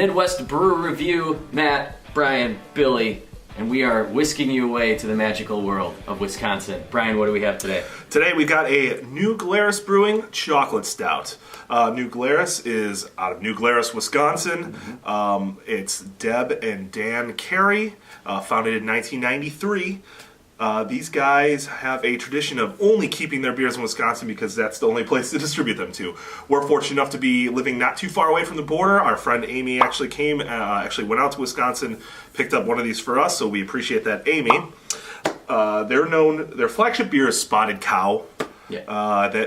Midwest Brewer Review. Matt, Brian, Billy, and we are whisking you away to the magical world of Wisconsin. Brian, what do we have today? Today we got a New Glarus Brewing Chocolate Stout. New Glarus is out of New Glarus, Wisconsin. It's Deb and Dan Carey, founded in 1993. These guys have a tradition of only keeping their beers in Wisconsin because that's the only place to distribute them to. We're fortunate enough to be living not too far away from the border. Our friend Amy actually went out to Wisconsin, picked up one of these for us, so we appreciate that, Amy. Their flagship beer is Spotted Cow,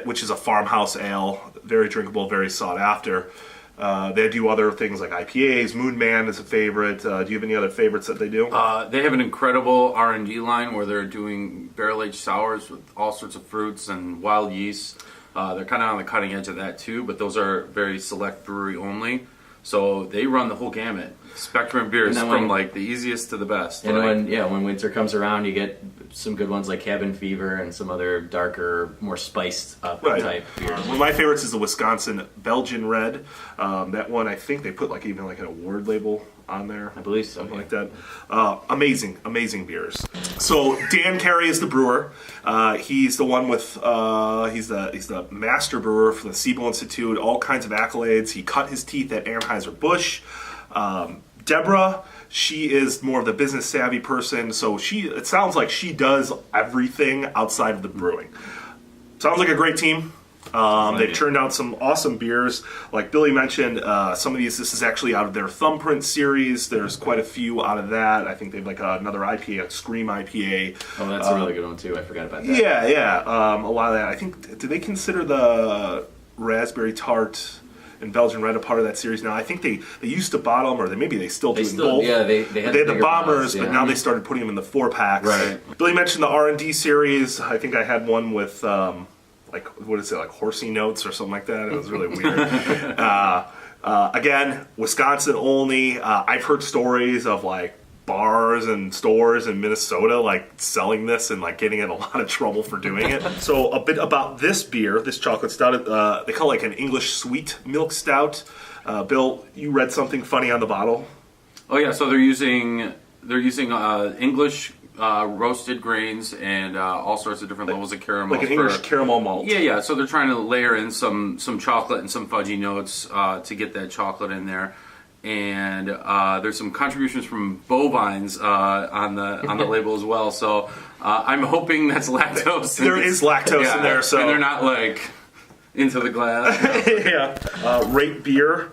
which is a farmhouse ale, very drinkable, very sought after. They do other things like IPAs. Moon Man is a favorite. Do you have any other favorites that they do? They have an incredible R&D line where they're doing barrel-aged sours with all sorts of fruits and wild yeast. They're kind of on the cutting edge of that too, but those are very select brewery only. So they run the whole gamut. Spectrum beers from like the easiest to the best. And when winter comes around, you get some good ones like Cabin Fever and some other darker, more spiced up type beers. One of my favorites is the Wisconsin Belgian Red. That one, I think they put even an award label on there. I believe so. Something like that. Amazing beers. So Dan Carey is the brewer. He's the one with he's the master brewer for the Siebel Institute. All kinds of accolades. He cut his teeth at Anheuser-Busch. Deborah, she is more of the business savvy person. So it sounds like she does everything outside of the brewing. Sounds like a great team. They've turned out some awesome beers. Like Billy mentioned, some of this is actually out of their Thumbprint series. There's quite a few out of that. I think they have another IPA, a Scream IPA. Oh, that's a really good one too. I forgot about that. Yeah. A lot of that. I think, do they consider the Raspberry Tart and Belgian Red a part of that series now? I think they used to bottle them, or maybe they still do in both. Yeah, they had the bombers, but now they started putting them in the 4-packs. Right. Billy mentioned the R&D series. I think I had one with... horsey notes or something like that. It was really weird. Again, Wisconsin only. I've heard stories of bars and stores in Minnesota selling this and getting in a lot of trouble for doing it. So a bit about this beer, this chocolate stout. They call it an English sweet milk stout. Bill, you read something funny on the bottle. Oh yeah, so they're using English roasted grains and all sorts of different levels of caramel. Like an English caramel malt. Yeah. So they're trying to layer in some chocolate and some fudgy notes to get that chocolate in there. And there's some contributions from Bovines on the label as well. So I'm hoping that's lactose. There is lactose in there. So and they're not into the glass. Rate Beer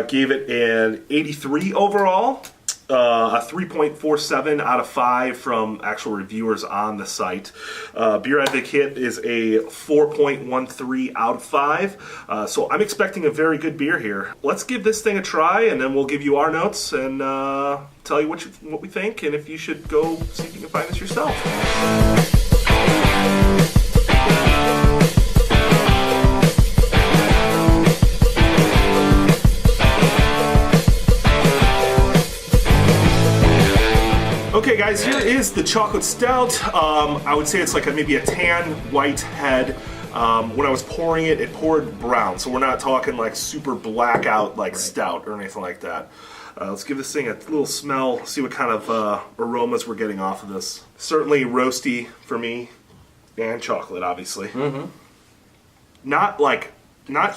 gave it an 83 overall. A 3.47 out of 5 from actual reviewers on the site. Beer Advocate is a 4.13 out of 5. So I'm expecting a very good beer here. Let's give this thing a try, and then we'll give you our notes and tell you what we think, and if you should go see if you can find this yourself. Okay guys, here is the chocolate stout. I would say it's maybe a tan white head. When I was pouring it, it poured brown. So we're not talking super blackout stout or anything like that. Let's give this thing a little smell, see what kind of aromas we're getting off of this. Certainly roasty for me, and chocolate obviously. Mm-hmm. Not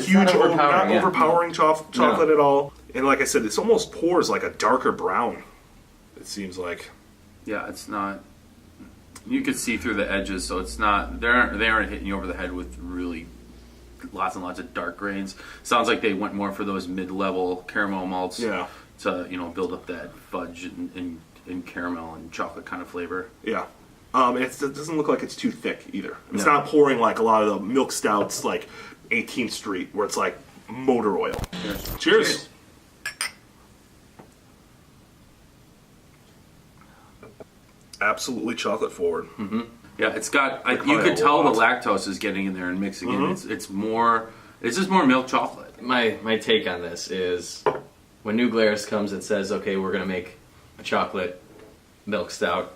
huge, overpowering chocolate at all. And like I said, this almost pours like a darker brown, it seems like. Yeah, it's not. You could see through the edges, so it's not. They aren't hitting you over the head with really lots and lots of dark grains. Sounds like they went more for those mid-level caramel malts. Yeah. To build up that fudge and caramel and chocolate kind of flavor. Yeah. It doesn't look like it's too thick either. It's not pouring like a lot of the milk stouts, like 18th Street, where it's like motor oil. Cheers. Absolutely chocolate forward. Mm-hmm. Yeah, it's got. You could tell the lactose is getting in there and mixing in. It's just more milk chocolate. My take on this is when New Glarus comes and says, "Okay, we're gonna make a chocolate milk stout."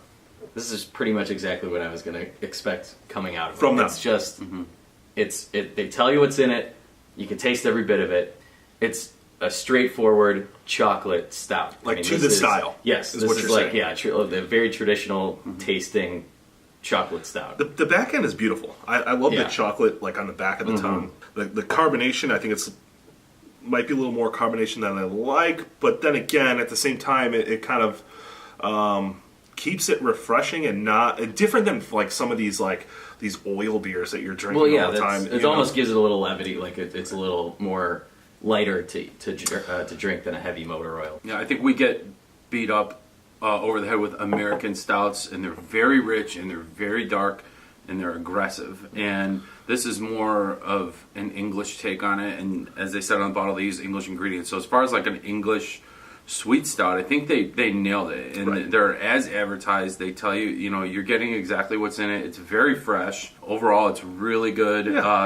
This is pretty much exactly what I was gonna expect coming out of it. From them. It's just, they tell you what's in it. You can taste every bit of it. It's a straightforward chocolate stout. Like to this the is- style, Yes, is this what is you're like saying. a very traditional tasting chocolate stout. The back end is beautiful. I love the Yeah. chocolate like on the back of the tongue. The carbonation, I think might be a little more carbonation than I like, but then again, at the same time, it kind of keeps it refreshing and not different than like some of these oil beers that you're drinking Well, yeah, all the time. it almost gives it a little levity. Like it's a little more lighter to drink than a heavy motor oil. Yeah, I think we get beat up over the head with American stouts, and they're very rich and they're very dark and they're aggressive. And this is more of an English take on it. And as they said on the bottle, they use English ingredients. So as far as like an English sweet stout, I think they nailed it. And Right. they're as advertised. They tell you, you're getting exactly what's in it. It's very fresh. Overall, it's really good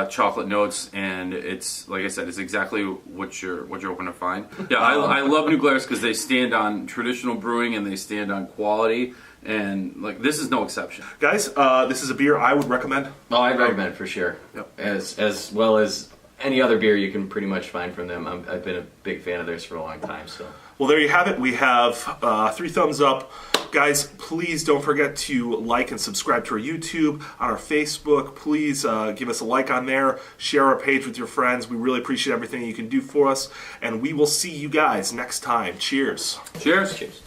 chocolate notes, and it's like I said, it's exactly what you're hoping to find. Yeah, I love New Glarus because they stand on traditional brewing and they stand on quality, and like this is no exception. Guys, this is a beer I would recommend. Oh, I'd recommend it for sure. Yep. As well as any other beer you can pretty much find from them. I've been a big fan of theirs for a long time. So. Well, there you have it. We have 3 thumbs up. Guys, please don't forget to like and subscribe to our YouTube, on our Facebook. Please give us a like on there. Share our page with your friends. We really appreciate everything you can do for us. And we will see you guys next time. Cheers. Cheers. Cheers.